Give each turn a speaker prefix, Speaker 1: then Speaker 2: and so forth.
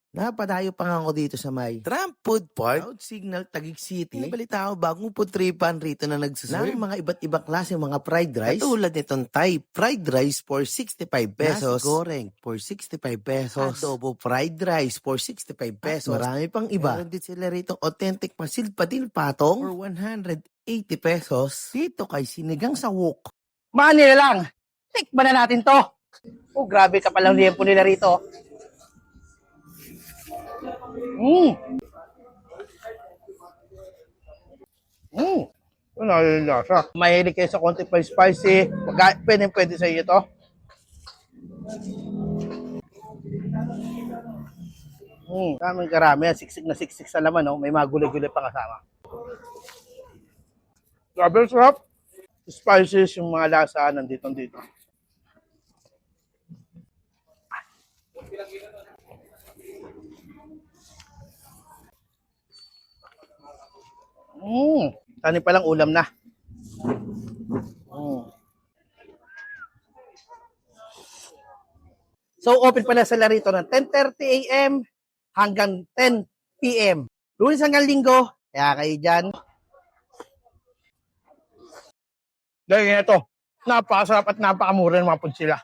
Speaker 1: Napadayo pa nga ako dito sa may Trump Food Park, Cloud Signal, Taguig City. Nabalita ako bagong food tripan rito na nagsuserve ng mga iba't ibang klase mga fried rice. Katulad nitong Thai fried rice for 65 pesos. Nasi goreng for 65 pesos. Adobo fried rice for 65 pesos. At marami pang iba. Meron din sila rito authentic pasil padil patong for 180 pesos. Dito kay Sinigang sa Wok.
Speaker 2: Manila lang. Tikman na natin to. Oh, grabe ka palang liempo nila rito. Ano yung lasa? Mahilig kayo sa konti pa spicy. Pwede sa iyo to. Daming karami. Siksik na siksik sa laman. No? May mga gulay-gulay pa kasama. Grabe, sarap. Spices, yung mga lasa nandito. Kanin pa lang ulam na. So, open pala sila rito ng 10:30 a.m. hanggang 10 p.m. Lunes hanggang Linggo. Kaya kayo dyan. Dahil ito, napakasarap at napakamura ng mga food sila.